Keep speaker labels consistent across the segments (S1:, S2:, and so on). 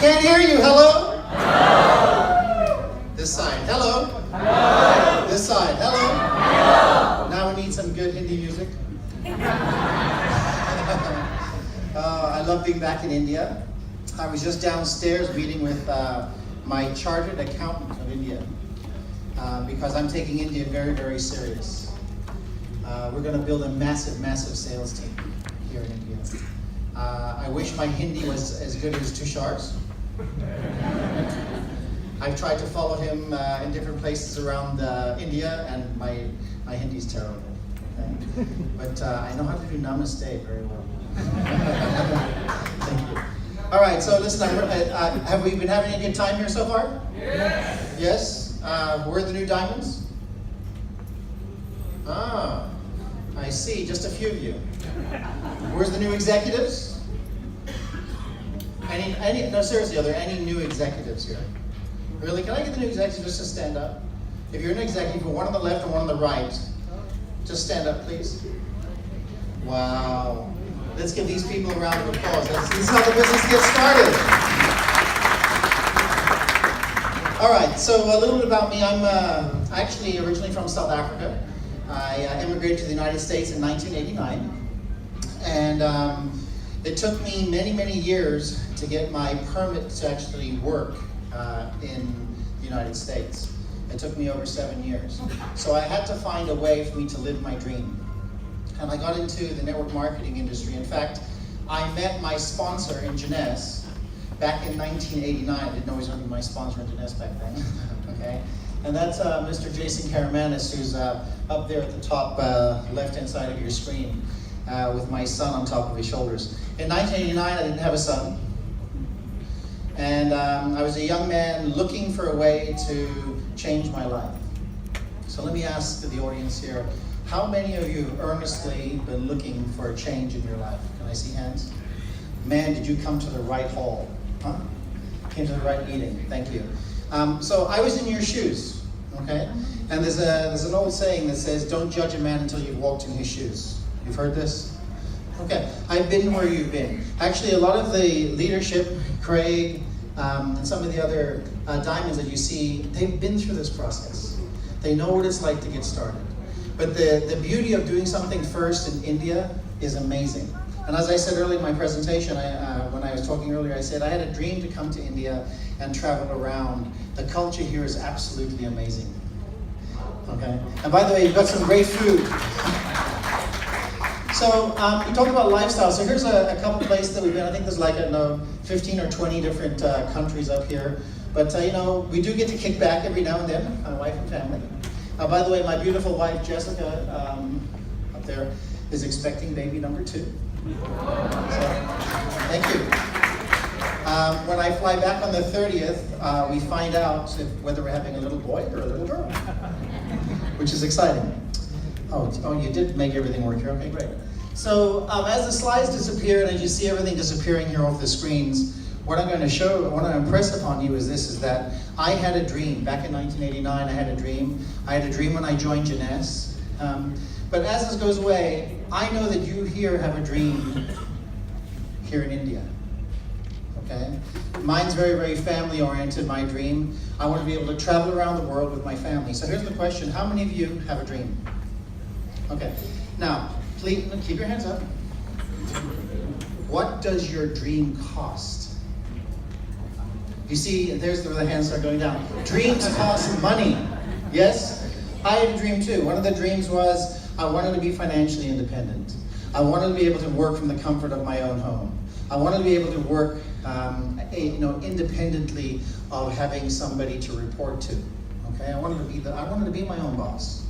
S1: Can't hear you. Hello? Hello. This side. Hello? Hello. This side. Hello? Hello. Now we need some good Hindi music. I love being back in India. I was just downstairs meeting with my chartered accountant of India because I'm taking India very, very serious. We're going to build a massive, massive sales team here in India. I wish my Hindi was as good as Tushar's. I've tried to follow him in different places around India, and my Hindi is terrible. Okay? But I know how to do namaste very well. Thank you. All right, so listen, have we been having a good time here so far? Yes. Yes? Where are the new diamonds? Ah, I see, just a few of you. Where's the new executives? No, seriously, are there any new executives here? Really? Can I get the new executives to stand up? If you're an executive, one on the left and one on the right, just stand up, please. Wow. Let's give these people a round of applause. This is how the business gets started. All right, so a little bit about me. I'm actually originally from South Africa. I immigrated to the United States in 1989. And it took me many, many years to get my permit to actually work in the United States. It took me over 7 years. So I had to find a way for me to live my dream. And I got into the network marketing industry. In fact, I met my sponsor in Jeunesse back in 1989. I didn't know he was going to be my sponsor in Jeunesse back then. Okay? And that's Mr. Jason Karamanis, who's up there at the top left-hand side of your screen with my son on top of his shoulders. In 1989, I didn't have a son. And I was a young man looking for a way to change my life. So let me ask the audience here, how many of you have earnestly been looking for a change in your life? Can I see hands? Man, did you come to the right hall? Huh? Came to the right meeting. Thank you. So I was in your shoes, okay? And there's an old saying that says, don't judge a man until you've walked in his shoes. You've heard this? Okay, I've been where you've been. Actually, a lot of the leadership, Craig, and some of the other diamonds that you see, they've been through this process. They know what it's like to get started. But the beauty of doing something first in India is amazing. And as I said earlier in my presentation, when I was talking earlier, I said I had a dream to come to India and travel around. The culture here is absolutely amazing. Okay? And by the way, you've got some great food. So we talked about lifestyle. So here's a couple places that we've been. I think there's like, I don't know, 15 or 20 different countries up here. But you know, we do get to kick back every now and then, my wife and family. By the way, my beautiful wife, Jessica, up there, is expecting baby number 2. So, thank you. When I fly back on the 30th, we find out whether we're having a little boy or a little girl, which is exciting. Oh, you did make everything work here. Okay, great. So as the slides disappear and as you see everything disappearing here off the screens, what I'm going to show, what I impress upon you is that I had a dream. Back in 1989, I had a dream. I had a dream when I joined Jeunesse. But as this goes away, I know that you here have a dream here in India. Okay? Mine's very, very family-oriented, my dream. I want to be able to travel around the world with my family. So here's the question. How many of you have a dream? Okay. Now, please keep your hands up. What does your dream cost? You see, there's where the hands start going down. Dreams cost money. Yes? I had a dream too. One of the dreams was I wanted to be financially independent. I wanted to be able to work from the comfort of my own home. I wanted to be able to work independently of having somebody to report to. Okay? I wanted to be my own boss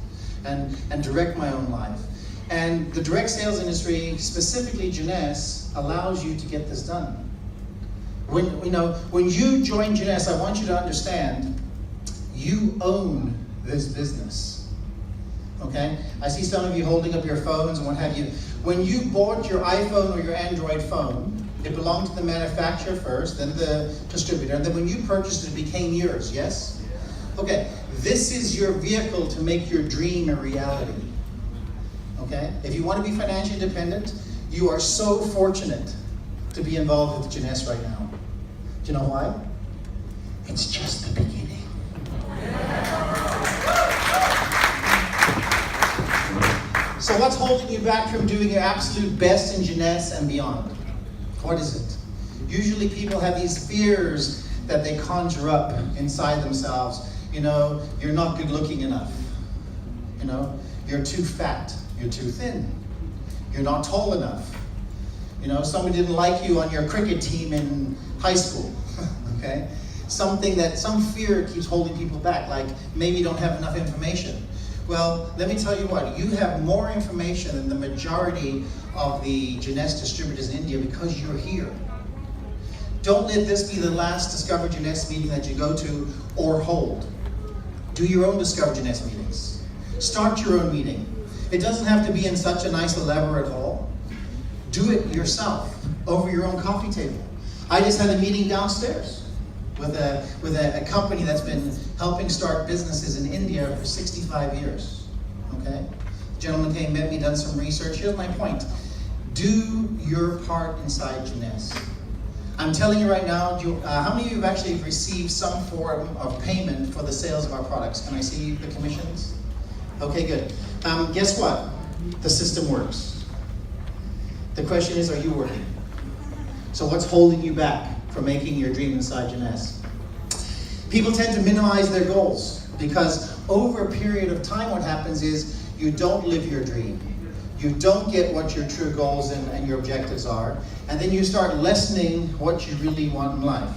S1: and direct my own life. And the direct sales industry, specifically Jeunesse, allows you to get this done. When you join Jeunesse, I want you to understand, you own this business. Okay? I see some of you holding up your phones and what have you. When you bought your iPhone or your Android phone, it belonged to the manufacturer first, then the distributor, and then when you purchased it, it became yours, yes? Okay, this is your vehicle to make your dream a reality. Okay? If you want to be financially independent, you are so fortunate to be involved with Jeunesse right now. Do you know why? It's just the beginning. So what's holding you back from doing your absolute best in jeunesse and beyond? What is it? Usually people have these fears that they conjure up inside themselves. You know, you're not good looking enough. You know, you're too fat, you're too thin. You're not tall enough. You know, somebody didn't like you on your cricket team in high school, okay? Some fear keeps holding people back, like maybe you don't have enough information. Well, let me tell you what, you have more information than the majority of the jeunesse distributors in India because you're here. Don't let this be the last Discover Jeunesse meeting that you go to or hold. Do your own Discover Jeunesse meetings. Start your own meeting. It doesn't have to be in such a nice elaborate hall. Do it yourself over your own coffee table. I just had a meeting downstairs with a company that's been helping start businesses in India for 65 years. Okay? The gentleman came, met me, done some research. Here's my point. Do your part inside jeunesse. I'm telling you right now, how many of you have actually received some form of payment for the sales of our products? Can I see the commissions? Okay, good. Guess what? The system works. The question is, are you working? So what's holding you back from making your dream inside jeunesse? People tend to minimize their goals because over a period of time what happens is you don't live your dream. You don't get what your true goals and your objectives are, and then you start lessening what you really want in life.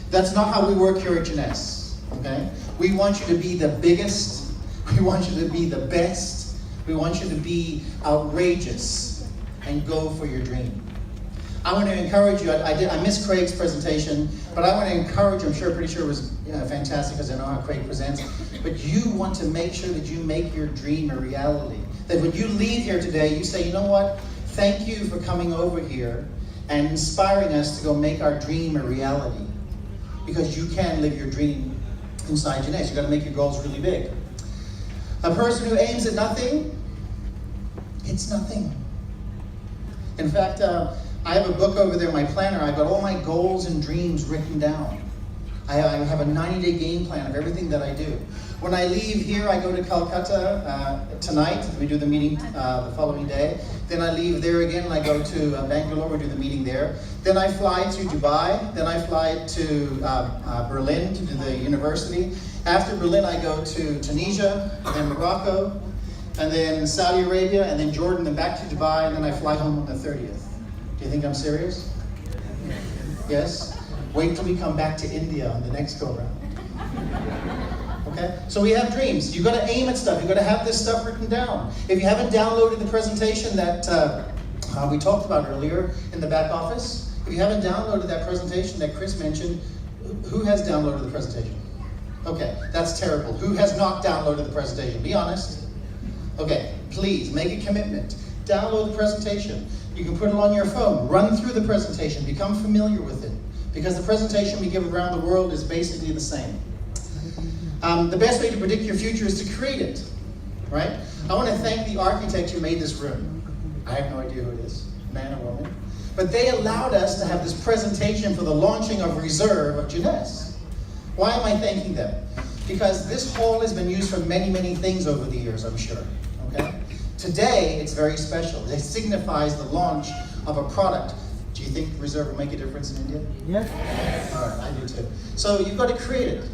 S1: That's not how we work here at jeunesse, okay? We want you to be the biggest, we want you to be the best, we want you to be outrageous and go for your dream. I want to encourage you, I missed Craig's presentation, but I want to encourage you, pretty sure it was fantastic because I know how Craig presents, but you want to make sure that you make your dream a reality. That when you leave here today, you say, you know what, thank you for coming over here and inspiring us to go make our dream a reality. Because you can live your dream inside jeunesse. You've got to make your goals really big. A person who aims at nothing, it's nothing. In fact, I have a book over there, my planner. I've got all my goals and dreams written down. I have a 90-day game plan of everything that I do. When I leave here, I go to Calcutta tonight. We do the meeting the following day. Then I leave there again and I go to Bangalore. We do the meeting there. Then I fly to Dubai. Then I fly to Berlin to do the university. After Berlin, I go to Tunisia, then Morocco, and then Saudi Arabia, and then Jordan, then back to Dubai, and then I fly home on the 30th. Do you think I'm serious? Yes? Wait till we come back to India on the next go-round. Okay? So we have dreams. You've got to aim at stuff. You've got to have this stuff written down. If you haven't downloaded the presentation that we talked about earlier in the back office, if you haven't downloaded that presentation that Chris mentioned, who has downloaded the presentation? Okay, that's terrible. Who has not downloaded the presentation? Be honest. Okay, please make a commitment. Download the presentation. You can put it on your phone. Run through the presentation. Become familiar with it. Because the presentation we give around the world is basically the same. The best way to predict your future is to create it, right? I want to thank the architect who made this room. I have no idea who it is, man or woman. But they allowed us to have this presentation for the launching of Reserve of Jeunesse. Why am I thanking them? Because this hall has been used for many, many things over the years, I'm sure, okay? Today, it's very special. It signifies the launch of a product. Do you think Reserve will make a difference in India? Yes. All right, I do too. So you've got to create it.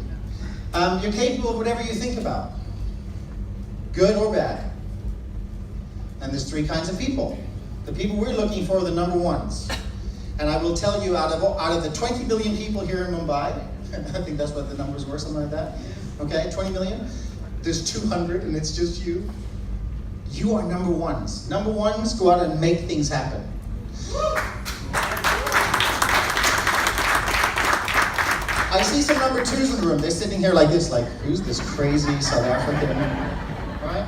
S1: You're capable of whatever you think about, good or bad. And there's three kinds of people. The people we're looking for are the number ones. And I will tell you, out of the 20 million people here in Mumbai, I think that's what the numbers were, something like that. Okay, 20 million. There's 200, and it's just you. You are number ones. Number ones go out and make things happen. I see some number twos in the room. They're sitting here like this, like, who's this crazy South African, right?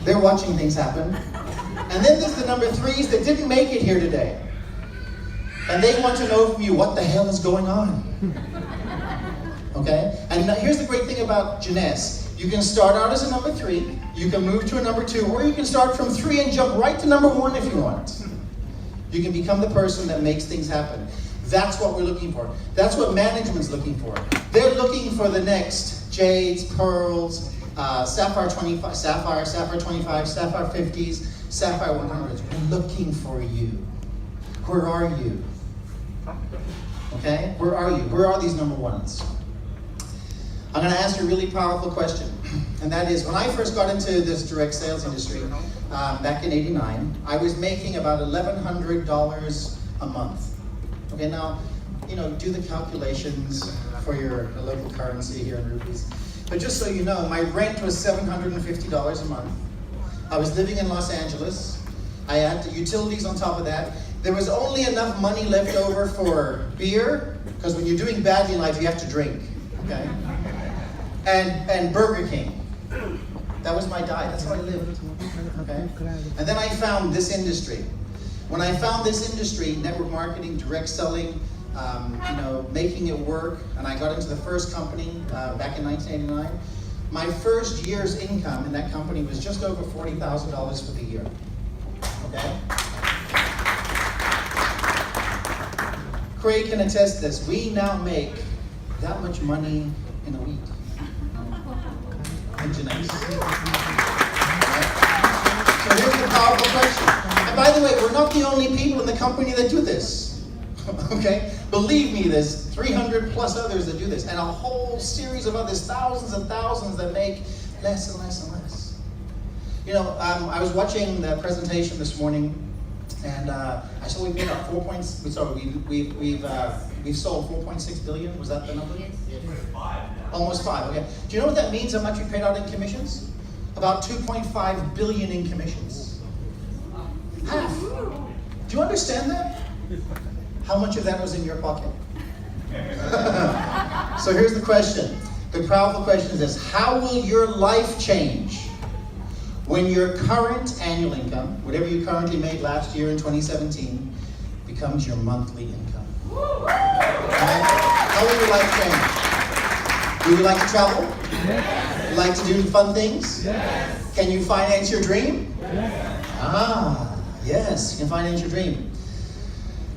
S1: They're watching things happen. And then there's the number threes that didn't make it here today. And they want to know from you, what the hell is going on? Okay? And here's the great thing about jeunesse. You can start out as a number three, you can move to a number two, or you can start from three and jump right to number one if you want. You can become the person that makes things happen. That's what we're looking for. That's what management's looking for. They're looking for the next jades, pearls, sapphire 25, sapphire 25, sapphire 50s, sapphire 100s. We're looking for you. Where are you? Okay? Where are you? Where are these number ones? I'm going to ask you a really powerful question. And that is, when I first got into this direct sales industry back in '89, I was making about $1,100 a month. Okay, now, do the calculations for your local currency here in rupees. But just so you know, my rent was $750 a month. I was living in Los Angeles. I had the utilities on top of that. There was only enough money left over for beer, because when you're doing badly in life, you have to drink. Okay? And Burger King. That was my diet. That's how I lived. Okay? And then I found this industry. When I found this industry, network marketing, direct selling, making it work, and I got into the first company back in 1989, my first year's income in that company was just over $40,000 for the year. Okay? Craig can attest this. We now make that much money in a week. Engineers. So here's the powerful question. And by the way, we're not the only people in the company that do this. Okay? Believe me, there's 300 plus others that do this. And a whole series of others, thousands and thousands that make less and less and less. I was watching the presentation this morning, and I saw we made up we've sold 4.6 billion. Was that the number?
S2: Yes.
S1: Almost 5, okay. Do you know what that means, how much we paid out in commissions? About 2.5 billion in commissions. Half. Do you understand that? How much of that was in your pocket? So here's the question. The powerful question is this: how will your life change when your current annual income, whatever you currently made last year in 2017, becomes your monthly income? Right? How will your life change? Do you like to travel?
S2: Yes.
S1: You like to do fun things?
S2: Yes.
S1: Can you finance your dream?
S2: Yes.
S1: Yes, you can finance your dream.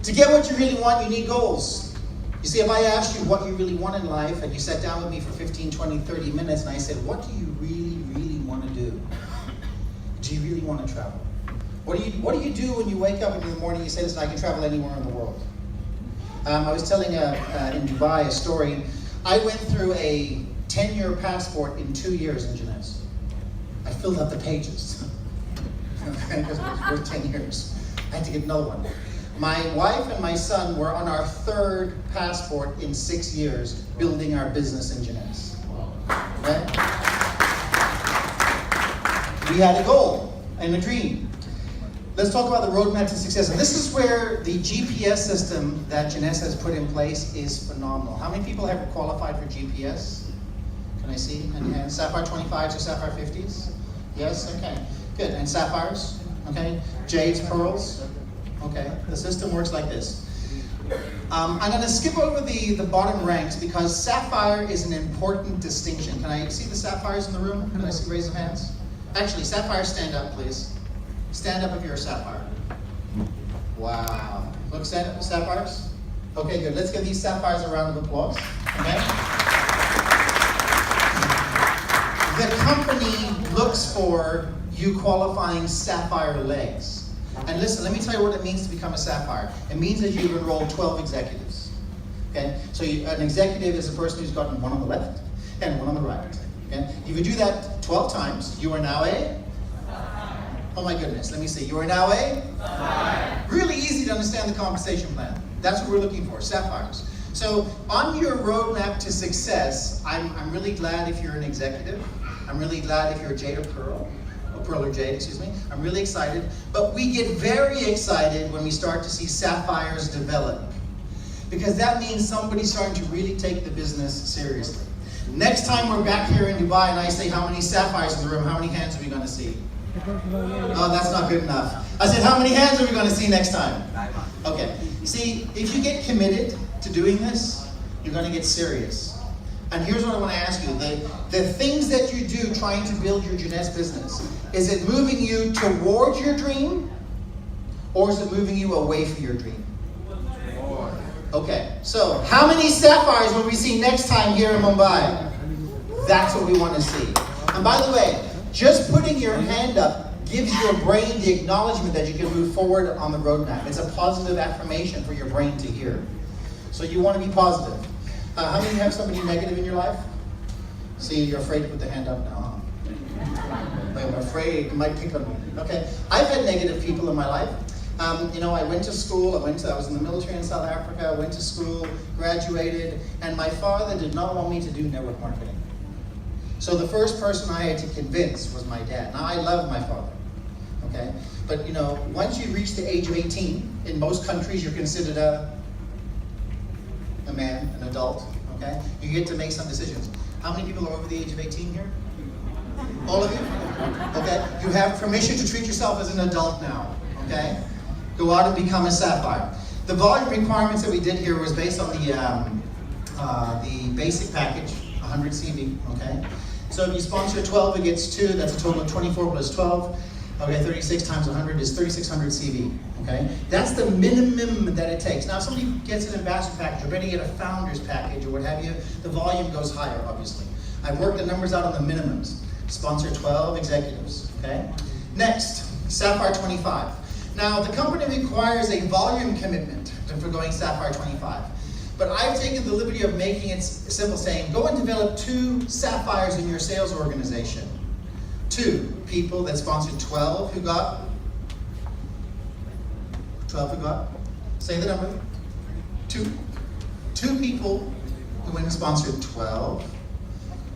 S1: To get what you really want, you need goals. You see, if I asked you what you really want in life, and you sat down with me for 15, 20, 30 minutes, and I said, what do you really, really want to do? Do you really want to travel? What do you do when you wake up in the morning and you say, listen, I can travel anywhere in the world? I was telling in Dubai a story. I went through a 10-year passport in 2 years in Jeunesse. I filled out the pages. Because it was worth 10 years. I had to get another one. My wife and my son were on our 3rd passport in 6 years, building our business in Jeunesse. Okay? We had a goal and a dream. Let's talk about the roadmap to success. And this is where the GPS system that Jeunesse has put in place is phenomenal. How many people have qualified for GPS? Can I see? And Sapphire 25s or Sapphire 50s? Yes? Okay. Good. And Sapphires? Okay. Jades, pearls? Okay. The system works like this. I'm going to skip over the bottom ranks because Sapphire is an important distinction. Can I see the Sapphires in the room? Can I see raise of hands? Actually, Sapphires, stand up, please. Stand up if you're a Sapphire. Wow. Look, stand up, Sapphires. Okay, good. Let's give these Sapphires a round of applause. Okay? The company looks for you qualifying Sapphire legs. And listen, let me tell you what it means to become a Sapphire. It means that you've enrolled 12 executives. Okay? So an executive is a person who's gotten one on the left and one on the right. Okay? If you do that 12 times, you are now a... Oh my goodness, let me see. You are now a? Really easy to understand the compensation plan. That's what we're looking for, Sapphires. So on your roadmap to success, I'm really glad if you're an executive. I'm really glad if you're a Jade or Pearl. Or Pearl or Jade, excuse me. I'm really excited. But we get very excited when we start to see Sapphires develop. Because that means somebody's starting to really take the business seriously. Next time we're back here in Dubai and I say how many Sapphires in the room, how many hands are we going to see? Oh, that's not good enough. I said, how many hands are we going to see next time? Okay. See, if you get committed to doing this, you're going to get serious. And here's what I want to ask you. The things that you do trying to build your Jeunesse business, is it moving you towards your dream? Or is it moving you away from your dream? Okay, so how many sapphires will we see next time here in Mumbai? That's what we want to see. And by the way, just putting your hand up gives your brain the acknowledgement that you can move forward on the roadmap. It's a positive affirmation for your brain to hear. So you want to be positive. How many of you have somebody negative in your life? See, you're afraid to put the hand up now, huh? I'm afraid it might pick on me. Okay, I've had negative people in my life. I went to school, I was in the military in South Africa, I went to school, graduated, and my father did not want me to do network marketing. So the first person I had to convince was my dad. Now I love my father, okay? But once you reach the age of 18, in most countries you're considered a man, an adult, okay? You get to make some decisions. How many people are over the age of 18 here? All of you? Okay, you have permission to treat yourself as an adult now, okay? Go out and become a sapphire. The volume requirements that we did here was based on the basic package, 100 CV, okay? So if you sponsor 12, it gets 2, that's a total of 24 plus 12. Okay, 36 times 100 is 3,600 CV, okay? That's the minimum that it takes. Now, if somebody gets an ambassador package, or better yet, a founder's package, or what have you, the volume goes higher, obviously. I've worked the numbers out on the minimums. Sponsor 12 executives, okay? Next, Sapphire 25. Now, the company requires a volume commitment for going Sapphire 25. But I've taken the liberty of making it simple, saying, go and develop 2 sapphires in your sales organization. 2 people that sponsored 12 who got? 12 who got? Say the number. 2. 2 people who went and sponsored 12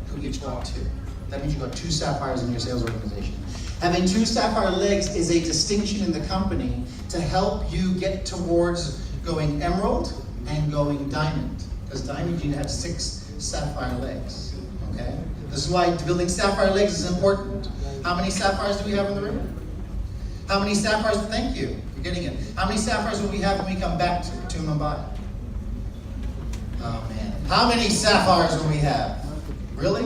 S1: who each got 2. That means you got 2 sapphires in your sales organization. Having 2 sapphire legs is a distinction in the company to help you get towards going emerald and going diamond. Because diamond, you need to have 6 sapphire legs, okay? This is why building sapphire legs is important. How many sapphires do we have in the room? How many sapphires? Thank you. You're getting it. How many sapphires will we have when we come back to Mumbai? Oh man. How many sapphires will we have? Really?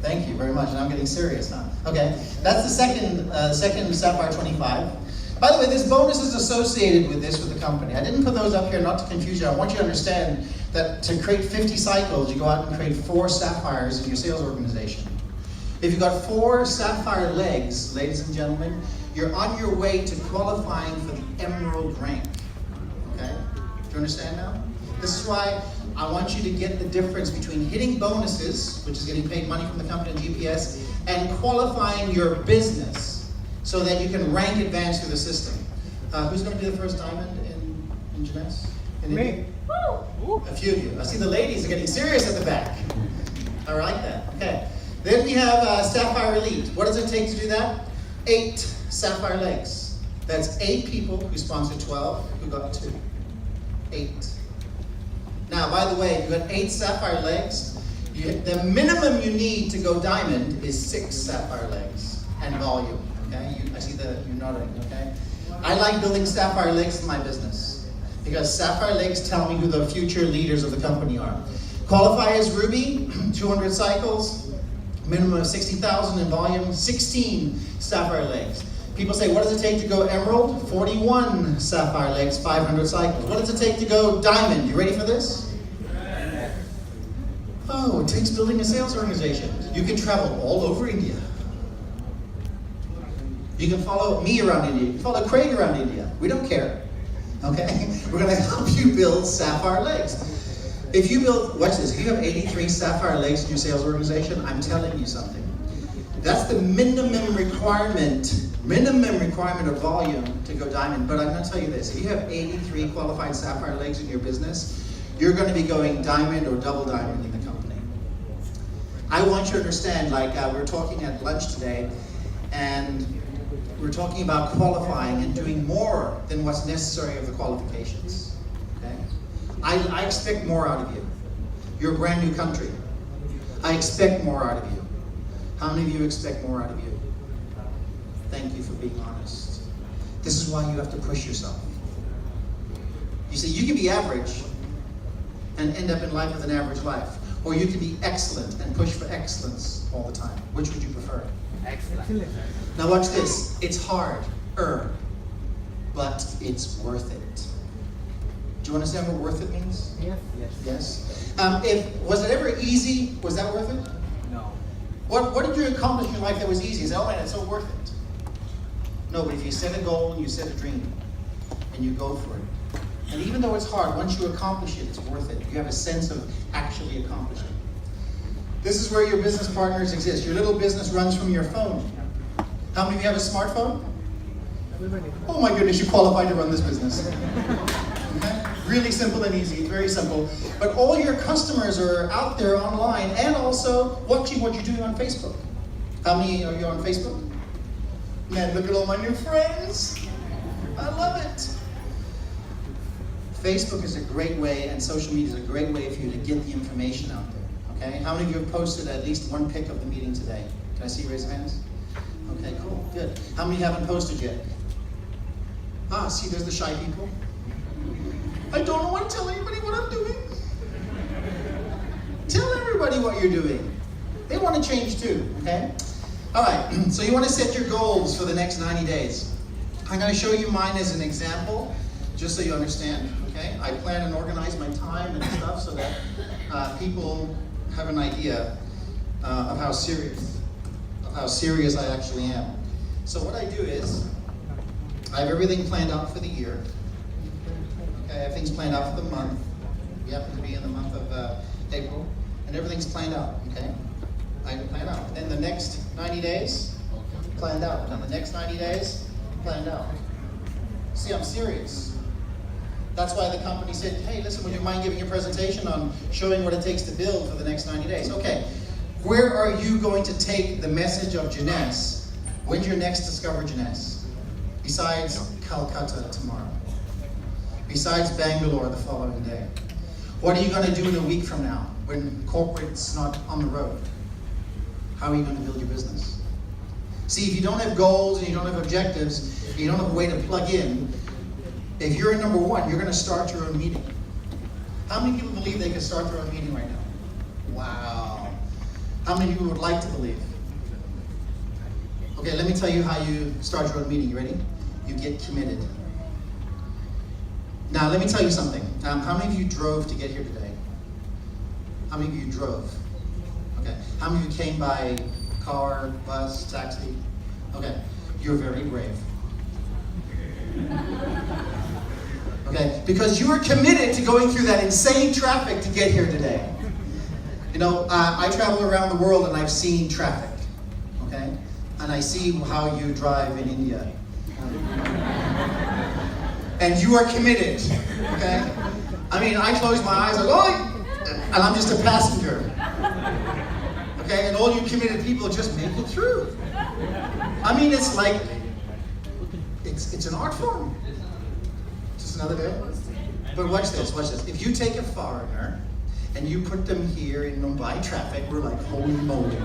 S1: Thank you very much. And I'm getting serious now. Okay. That's the second Sapphire 25. By the way, there's bonuses associated with this with the company. I didn't put those up here not to confuse you. I want you to understand that to create 50 cycles, you go out and create 4 sapphires in your sales organization. If you've got 4 sapphire legs, ladies and gentlemen, you're on your way to qualifying for the emerald rank. Okay? Do you understand now? This is why I want you to get the difference between hitting bonuses, which is getting paid money from the company and GPS, and qualifying your business so that you can rank advance through the system. Who's going to be the first diamond in Jeunesse?
S3: Me.
S1: A few of you. I see the ladies are getting serious at the back. I like that. Okay. Then we have Sapphire Elite. What does it take to do that? 8 sapphire legs. That's 8 people who sponsored 12 who got 2. 8. Now, by the way, if you've got 8 sapphire legs, the minimum you need to go diamond is 6 sapphire legs and volume. Okay, I see you're nodding. Okay, I like building sapphire legs in my business because sapphire legs tell me who the future leaders of the company are. Qualify as Ruby, 200 cycles, minimum of 60,000 in volume, 16 sapphire legs. People say, what does it take to go emerald? 41 sapphire legs, 500 cycles. What does it take to go diamond? You ready for this? Oh, it takes building a sales organization. You can travel all over India. You can follow me around India. You can follow Craig around India. We don't care. Okay? We're going to help you build sapphire legs. If you build, watch this, if you have 83 sapphire legs in your sales organization, I'm telling you something. That's the minimum requirement of volume to go diamond. But I'm going to tell you this, if you have 83 qualified sapphire legs in your business, you're going to be going diamond or double diamond in the company. I want you to understand, like we're talking at lunch today, and we're talking about qualifying and doing more than what's necessary of the qualifications. Okay? I expect more out of you. You're a brand new country. I expect more out of you. How many of you expect more out of you? Thank you for being honest. This is why you have to push yourself. You see, you can be average and end up in life with an average life. Or you can be excellent and push for excellence all the time. Which would you prefer?
S3: Excellent.
S1: Now watch this. It's hard, but it's worth it. you understand what worth it means?
S2: Yes.
S1: Yes. Was it ever easy? Was that worth it?
S2: No.
S1: What did you accomplish in your life that was easy? Is, oh man, it's so worth it. No, but if you set a goal and you set a dream and you go for it, and even though it's hard, once you accomplish it, it's worth it. You have a sense of actually accomplishing. This is where your business partners exist. Your little business runs from your phone. How many of you have a smartphone? Oh my goodness, you qualify to run this business. Okay? Really simple and easy, it's very simple. But all your customers are out there online and also watching what you're doing on Facebook. How many are you on Facebook? Man, look at all my new friends. I love it. Facebook is a great way, and social media is a great way for you to get the information out there. Okay? How many of you have posted at least one pic of the meeting today? Can I see raise hands? Okay, cool, good. How many haven't posted yet? Ah, see, there's the shy people. I don't want to tell anybody what I'm doing. Tell everybody what you're doing. They want to change too, okay? All right, so you want to set your goals for the next 90 days. I'm going to show you mine as an example, just so you understand, okay? I plan and organize my time and stuff so that people have an idea of how serious I actually am. So what I do is, I have everything planned out for the year. Okay, I have things planned out for the month. We happen to be in the month of April, and everything's planned out, okay? I plan out. And then the next 90 days, planned out. And the next 90 days, planned out. See, I'm serious. That's why the company said, hey, listen, would you mind giving a presentation on showing what it takes to build for the next 90 days? Okay, where are you going to take the message of Jeunesse? When's your next Discover Jeunesse? Besides Calcutta tomorrow. Besides Bangalore the following day. What are you going to do in a week from now when corporate's not on the road? How are you going to build your business? See, if you don't have goals and you don't have objectives, and you don't have a way to plug in, if you're in number one, you're going to start your own meeting. How many people believe they can start their own meeting right now? Wow. How many people would like to believe? Okay, let me tell you how you start your own meeting. You ready? You get committed. Now, let me tell you something. How many of you drove to get here today? How many of you drove? Okay. How many of you came by car, bus, taxi? Okay. You're very brave. Okay, because you were committed to going through that insane traffic to get here today. You know, I travel around the world and I've seen traffic, okay? And I see how you drive in India. And you are committed, okay? I mean, I close my eyes, I go, and I'm just a passenger. Okay, and all you committed people just make it through. I mean, it's like, it's an art form. Just another day. But watch this, watch this. If you take a foreigner and you put them here in Mumbai traffic, we're like, holy moly.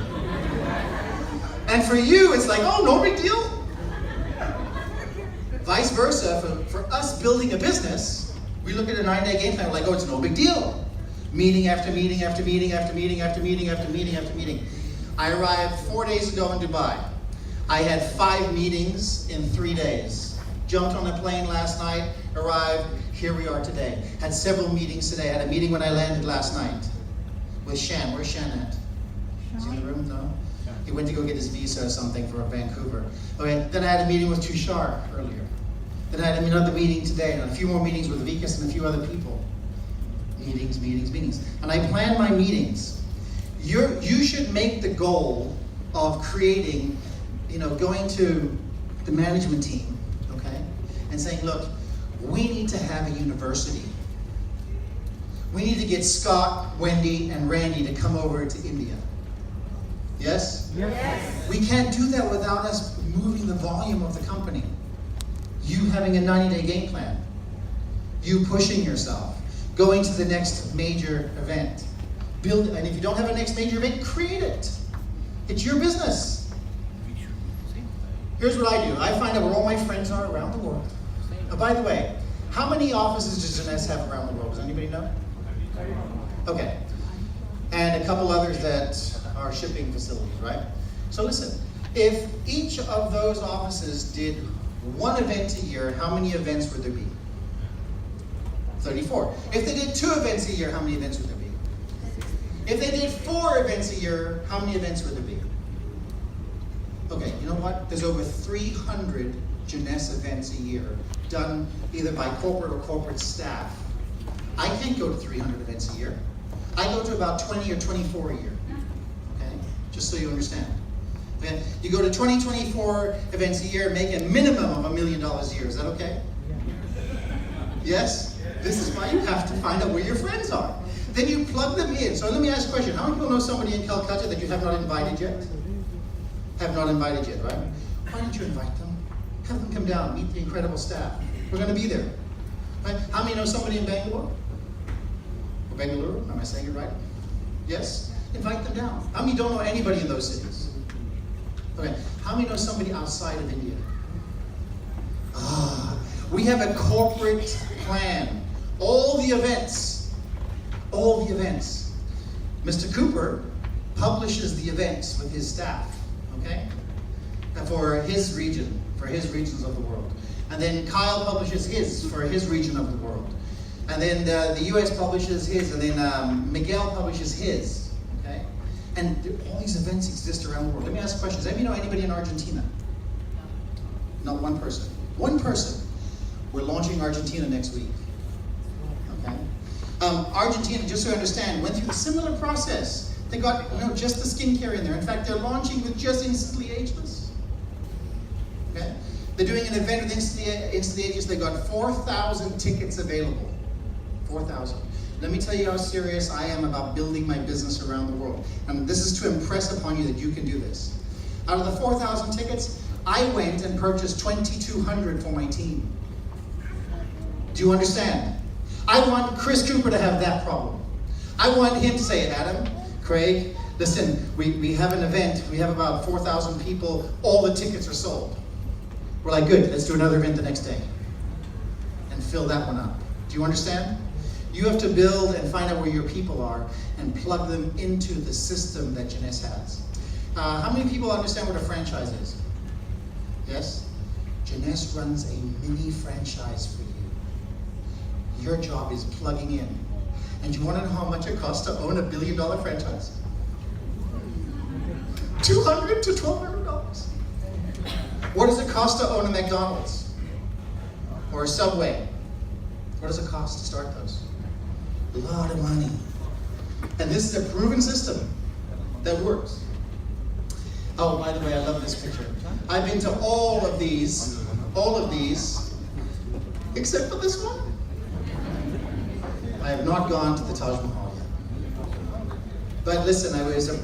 S1: And for you, it's like, oh, no big deal. Vice versa, for us building a business, we look at a 9-day game plan, we're like, oh, it's no big deal. Meeting after meeting after meeting after meeting after meeting after meeting after meeting. I arrived 4 days ago in Dubai. I had 5 meetings in 3 days. Jumped on a plane last night, arrived, here we are today. Had several meetings today. Had a meeting when I landed last night with Shan. Where's Shan at? Is he in the room? No? He went to go get his visa or something for Vancouver. Okay, then I had a meeting with Tushar earlier. Then I had another meeting today, and a few more meetings with Vikas and a few other people. Meetings, meetings, meetings. And I plan my meetings. You should make the goal of creating, going to the management team, okay, and saying, look, we need to have a university. We need to get Scott, Wendy, and Randy to come over to India. Yes?
S2: Yes.
S1: We can't do that without us moving the volume of the company. You having a 90-day game plan. You pushing yourself. Going to the next major event. Build, and if you don't have a next major event, create it. It's your business. Here's what I do. I find out where all my friends are around the world. By the way, how many offices does Jeunesse have around the world? Does anybody know? Okay. And a couple others that are shipping facilities, right? So listen, if each of those offices did one event a year, how many events would there be? 34. If they did 2 events a year, how many events would there be? If they did 4 events a year, how many events would there be? Okay, you know what? There's over 300 Jeunesse events a year done either by corporate or corporate staff. I can't go to 300 events a year. I go to about 20 or 24 a year. Okay, just so you understand. Okay? You go to 20, 24 events a year, make a minimum of $1 million a year. Is that okay? Yes? This is why you have to find out where your friends are. Then you plug them in. So let me ask a question. How many people know somebody in Calcutta that you have not invited yet? Have not invited yet, right? Why don't you invite them? Have them come down, meet the incredible staff. We're going to be there. Right? How many know somebody in Bangalore? Or Bangalore? Am I saying it right? Yes? Invite them down. How many don't know anybody in those cities? Okay. How many know somebody outside of India? We have a corporate plan. All the events. Mr. Cooper publishes the events with his staff, okay? For his region, for his regions of the world. And then Kyle publishes his for his region of the world. And then the US publishes his, and then Miguel publishes his, okay? And all these events exist around the world. Let me ask a question. Does anybody know anybody in Argentina? Not one person. One person. We're launching Argentina next week. Okay? Argentina, just so you understand, went through a similar process. They got just the skincare in there. In fact, they're launching with just Instantly Ageless. Okay? They're doing an event with Instantly Ageless. They got 4,000 tickets available. 4,000. Let me tell you how serious I am about building my business around the world. And this is to impress upon you that you can do this. Out of the 4,000 tickets, I went and purchased 2,200 for my team. Do you understand? I want Chris Cooper to have that problem. I want him to say, Adam, Craig, listen, we have an event. We have about 4,000 people. All the tickets are sold. We're like, good, let's do another event the next day. And fill that one up. Do you understand? You have to build and find out where your people are and plug them into the system that Jeunesse has. How many people understand what a franchise is? Yes? Jeunesse runs a mini franchise for you. Your job is plugging in. And you want to know how much it costs to own $1 billion franchise? $200 to $1,200. What does it cost to own a McDonald's? Or a Subway? What does it cost to start those? A lot of money. And this is a proven system that works. Oh, by the way, I love this picture. I've been to all of these, except for this one. I have not gone to the Taj Mahal yet. But listen,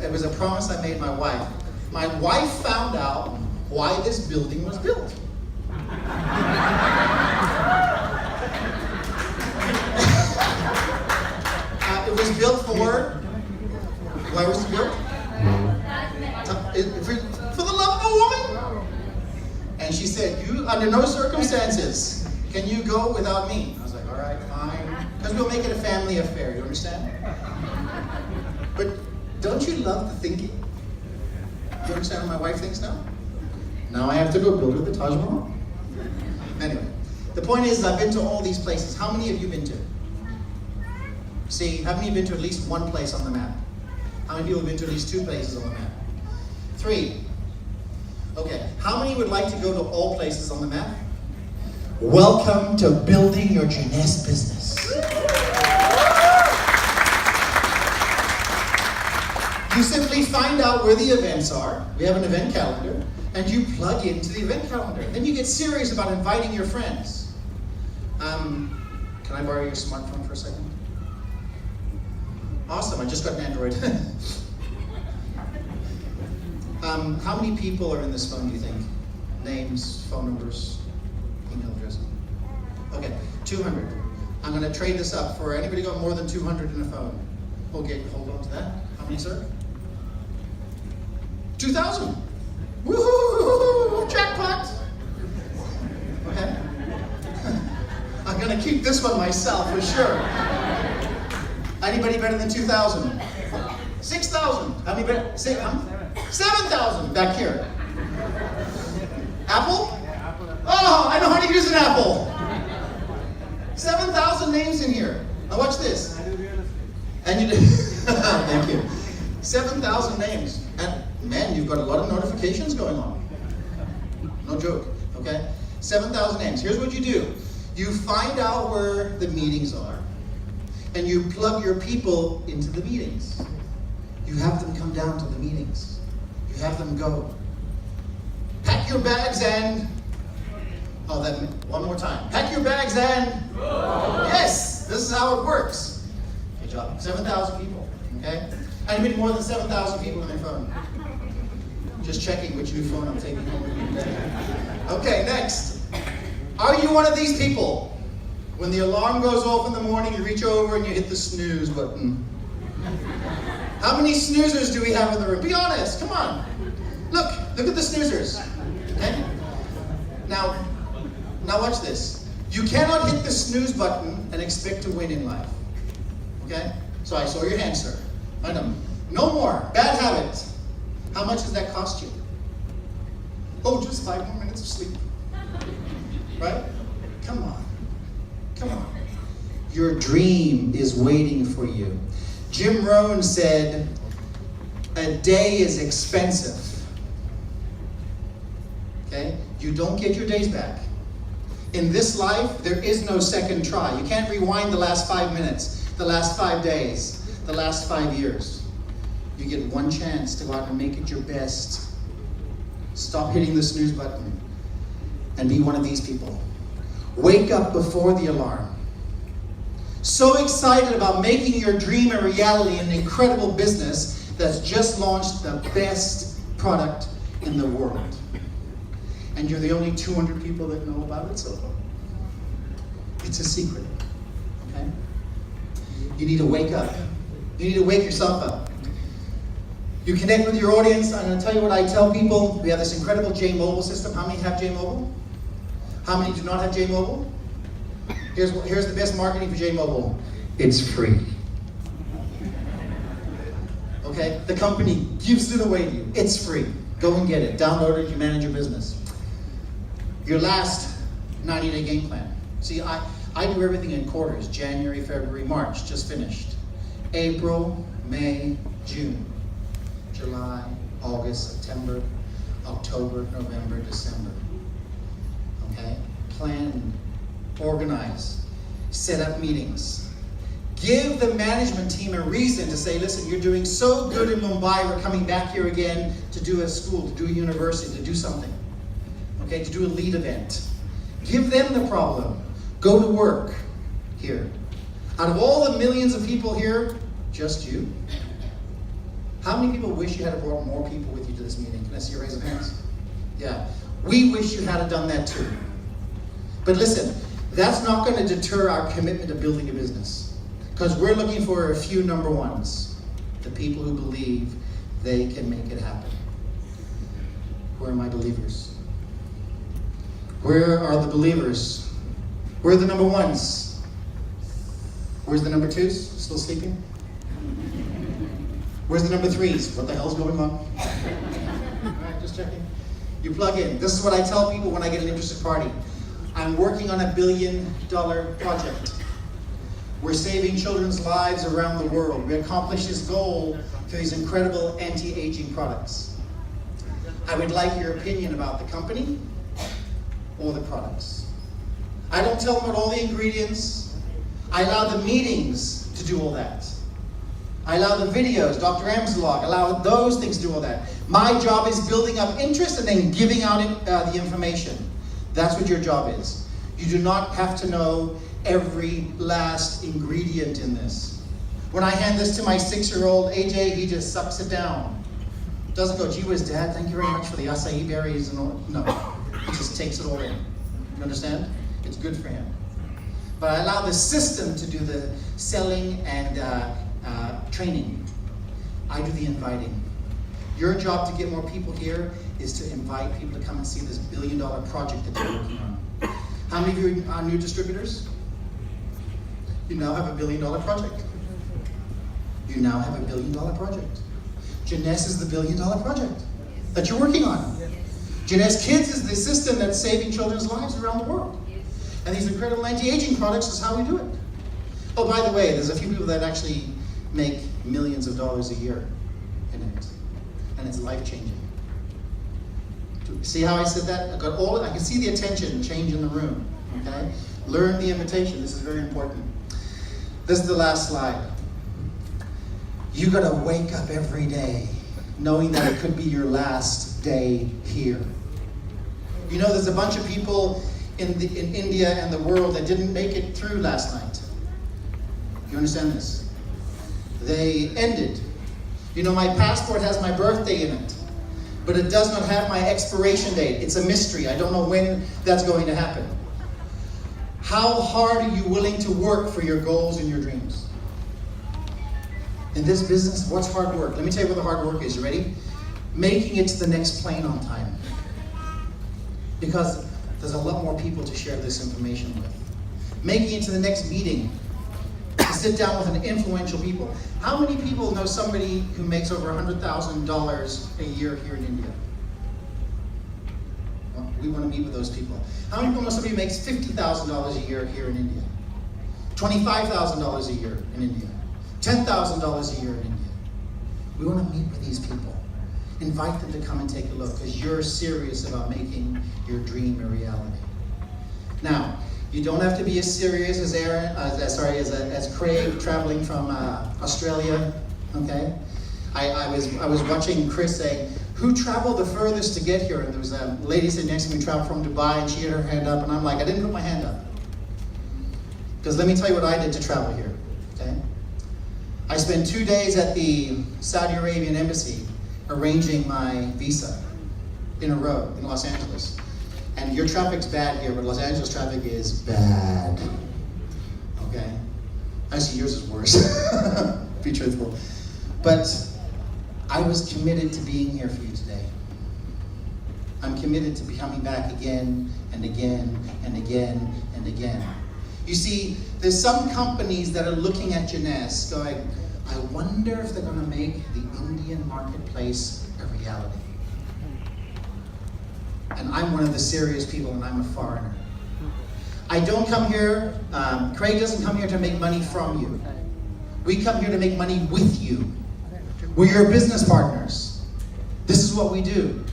S1: it was a promise I made my wife. My wife found out why this building was built. It was built for, why was it built? For the love of a woman. And she said, you, under no circumstances, can you go without me? I was like, all right, fine. Because we'll make it a family affair, you understand? But don't you love the thinking? Do you understand what my wife thinks now? Now I have to go build her the Taj Mahal. Anyway, the point is I've been to all these places. How many have you been to? See, how many have been to at least one place on the map? How many people have been to at least 2 places on the map? 3. Okay, how many would like to go to all places on the map? Welcome to building your Jeunesse business. You simply find out where the events are. We have an event calendar. And you plug into the event calendar. Then you get serious about inviting your friends. Can I borrow your smartphone for a second? Awesome, I just got an Android. How many people are in this phone, do you think? Names, phone numbers, email address? Okay, 200. I'm going to trade this up for anybody got more than 200 in a phone. Okay, hold on to that. How many, sir? 2,000. Woohoo! Jackpot! Okay. I'm going to keep this one myself for sure. Anybody better than 2,000? 6,000. How many better? 7,000 back here. Apple? Oh, I know how to use an apple. 7,000 names in here. Now watch this.
S3: I do real estate.
S1: And you do, thank you. 7,000 names. And man, you've got a lot of notifications going on. No joke, okay? 7,000 names. Here's what you do. You find out where the meetings are, and you plug your people into the meetings. You have them come down to the meetings. You have them go. Pack your bags and... Oh, that one more time. Pack your bags and... Yes, this is how it works. Good job. 7,000 people, okay? And many more than 7,000 people on their phone. Just checking which new phone I'm taking home with me today. Okay, next. Are you one of these people? When the alarm goes off in the morning, you reach over and you hit the snooze button. How many snoozers do we have in the room? Be honest, come on. Look at the snoozers. Okay? Now watch this. You cannot hit the snooze button and expect to win in life. Okay? So I saw your hand, sir. I know. No more. Bad habit. How much does that cost you? Oh, just 5 more minutes of sleep. Right? Come on. Come on. Your dream is waiting for you. Jim Rohn said, a day is expensive. Okay? You don't get your days back. In this life, there is no second try. You can't rewind the last 5 minutes, the last 5 days, the last 5 years. You get one chance to go out and make it your best. Stop hitting the snooze button and be one of these people. Wake up before the alarm. So excited about making your dream a reality, an incredible business that's just launched the best product in the world. And you're the only 200 people that know about it so far. It's a secret, okay? You need to wake up. You need to wake yourself up. You connect with your audience. I'm going to tell you what I tell people. We have this incredible J-Mobile system. How many have J-Mobile? How many do not have J-Mobile? Here's the best marketing for J-Mobile. It's free. Okay? The company gives it away to you. It's free. Go and get it. Download it. You manage your business. Your last 90-day game plan. See, I do everything in quarters. January, February, March. Just finished. April, May, June. July, August, September, October, November, December. Okay? Plan, organize, set up meetings. Give the management team a reason to say, listen, you're doing so good in Mumbai, we're coming back here again to do a school, to do a university, to do something. Okay, to do a lead event. Give them the problem. Go to work here. Out of all the millions of people here, just you. How many people wish you had brought more people with you to this meeting? Can I see a raise of hands? Yeah. We wish you had done that too. But listen, that's not going to deter our commitment to building a business. Because we're looking for a few number ones. The people who believe they can make it happen. Where are my believers? Where are the believers? Where are the number ones? Where's the number twos? Still sleeping? Where's the number threes? What the hell's going on? Alright, just checking. You plug in. This is what I tell people when I get an interested party. I'm working on $1 billion project. We're saving children's lives around the world. We accomplished this goal through these incredible anti-aging products. I would like your opinion about the company or the products. I don't tell them about all the ingredients. I allow the meetings to do all that. I allow the videos, Dr. Amslog, allow those things to do all that. My job is building up interest and then giving out the information. That's what your job is. You do not have to know every last ingredient in this. When I hand this to my 6-year-old AJ, he just sucks it down. Doesn't go, gee whiz, Dad, thank you very much for the acai berries and all. No, he just takes it all in. You understand? It's good for him. But I allow the system to do the selling and training. I do the inviting. Your job to get more people here is to invite people to come and see this $1 billion project that you're working on. How many of you are new distributors? You now have $1 billion project. You now have $1 billion project. Jeunesse is the $1 billion project that you're working on. Jeunesse Kids is the system that's saving children's lives around the world. And these incredible anti-aging products is how we do it. Oh, by the way, there's a few people that actually make millions of dollars a year in it. And it's life-changing. See how I said that? I can see the attention change in the room. Okay? Learn the invitation. This is very important. This is the last slide. You gotta wake up every day knowing that it could be your last day here. You know, there's a bunch of people in India and the world that didn't make it through last night. You understand this? They ended. You know, my passport has my birthday in it, but it does not have my expiration date. It's a mystery. I don't know when that's going to happen. How hard are you willing to work for your goals and your dreams? In this business, what's hard work? Let me tell you what the hard work is. You ready? Making it to the next plane on time. Because there's a lot more people to share this information with. Making it to the next meeting. To sit down with an influential people. How many people know somebody who makes over $100,000 a year here in India? Well, we want to meet with those people. How many people know somebody who makes $50,000 a year here in India? $25,000 a year in India? $10,000 a year in India? We want to meet with these people. Invite them to come and take a look because you're serious about making your dream a reality. Now, you don't have to be as serious as as Craig traveling from Australia. Okay, I was watching Chris say, "Who traveled the furthest to get here?" And there was a lady sitting next to me, traveled from Dubai, and she had her hand up, and I'm like, I didn't put my hand up because let me tell you what I did to travel here. Okay, I spent 2 days at the Saudi Arabian embassy arranging my visa in a row in Los Angeles. And your traffic's bad here, but Los Angeles traffic is bad. Okay? Actually, yours is worse. Be truthful. But I was committed to being here for you today. I'm committed to coming back again and again and again and again. You see, there's some companies that are looking at Jeunesse going, I wonder if they're going to make the Indian marketplace a reality. And I'm one of the serious people, and I'm a foreigner. I don't come here, Craig doesn't come here to make money from you. We come here to make money with you. We're your business partners. This is what we do.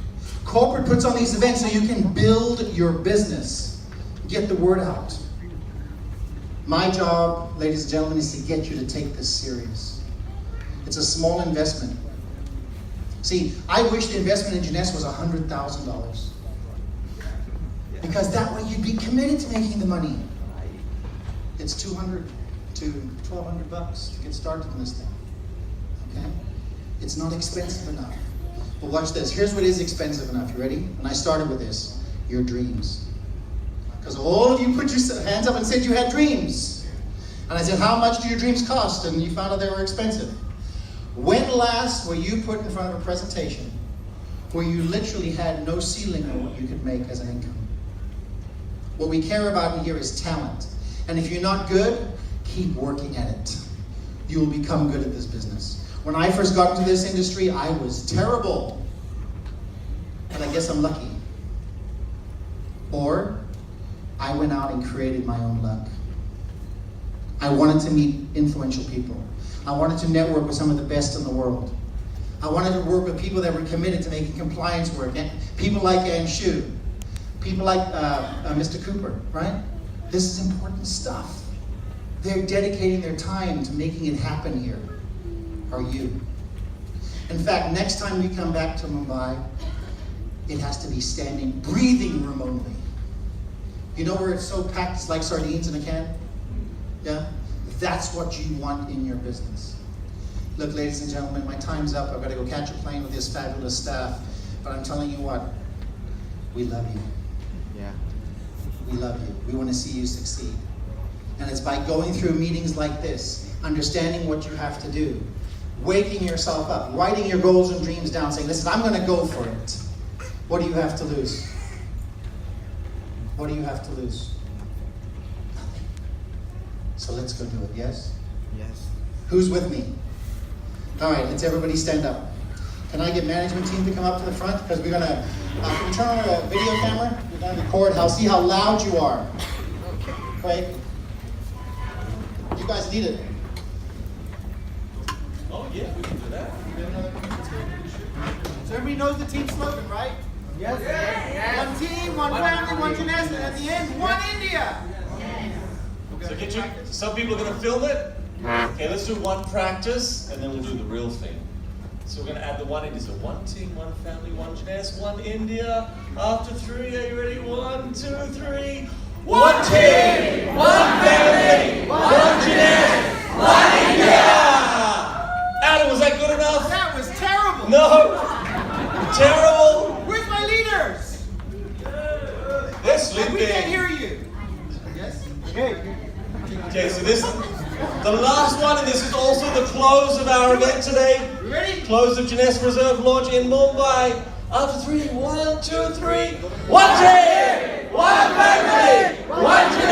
S1: Corporate puts on these events so you can build your business, get the word out. My job, ladies and gentlemen, is to get you to take this serious. It's a small investment. See, I wish the investment in Jeunesse was $100,000. Because that way you'd be committed to making the money. It's $200 to $1,200 to get started on this thing. Okay? It's not expensive enough. But watch this. Here's what is expensive enough. You ready? And I started with this. Your dreams. Because all of you put your hands up and said you had dreams. And I said, how much do your dreams cost? And you found out they were expensive. When last were you put in front of a presentation where you literally had no ceiling on what you could make as an income? What we care about in here is talent. And if you're not good, keep working at it. You will become good at this business. When I first got into this industry, I was terrible. But I guess I'm lucky. Or, I went out and created my own luck. I wanted to meet influential people. I wanted to network with some of the best in the world. I wanted to work with people that were committed to making compliance work. People like Anshu. People like Mr. Cooper, right? This is important stuff. They're dedicating their time to making it happen here. Are you? In fact, next time we come back to Mumbai, it has to be standing, breathing room only. You know where it's so packed, it's like sardines in a can? Yeah? That's what you want in your business. Look, ladies and gentlemen, my time's up. I've got to go catch a plane with this fabulous staff. But I'm telling you what, we love you.
S2: Yeah.
S1: We love you. We want to see you succeed. And it's by going through meetings like this, understanding what you have to do, waking yourself up, writing your goals and dreams down, saying, listen, I'm going to go for it. What do you have to lose? What do you have to lose? Nothing. So let's go do it, yes?
S2: Yes.
S1: Who's with me? All right, let's everybody stand up. Can I get management team to come up to the front? Because we're going to, can we turn on a video camera? We're going to record, see how loud you are.
S2: Okay.
S1: Right? You guys need it.
S3: Oh yeah, we can do that.
S1: So everybody knows the team slogan, right? Yes. One team, one family, one gymnast, and at the end, one India.
S3: So get you. Some people are going to film it. Okay, let's do one practice, and then we'll do the real thing. So we're going to add the one India. So one team, one family, one gymnast, one India. After 3, are you ready? 1, 2, 3. One team, one family, one gymnast, one India. Adam, was that good enough?
S1: That was terrible.
S3: No. Terrible.
S1: Where's my leaders?
S3: They're sleeping.
S1: We can't hear you. Yes? Okay.
S3: Okay, so this is the last one, and this is also the close of our event today.
S1: You ready?
S3: Close of Gymnast Reserve launch in Mumbai. After 3, 1, 2, 3. One team, one family, one gymnast.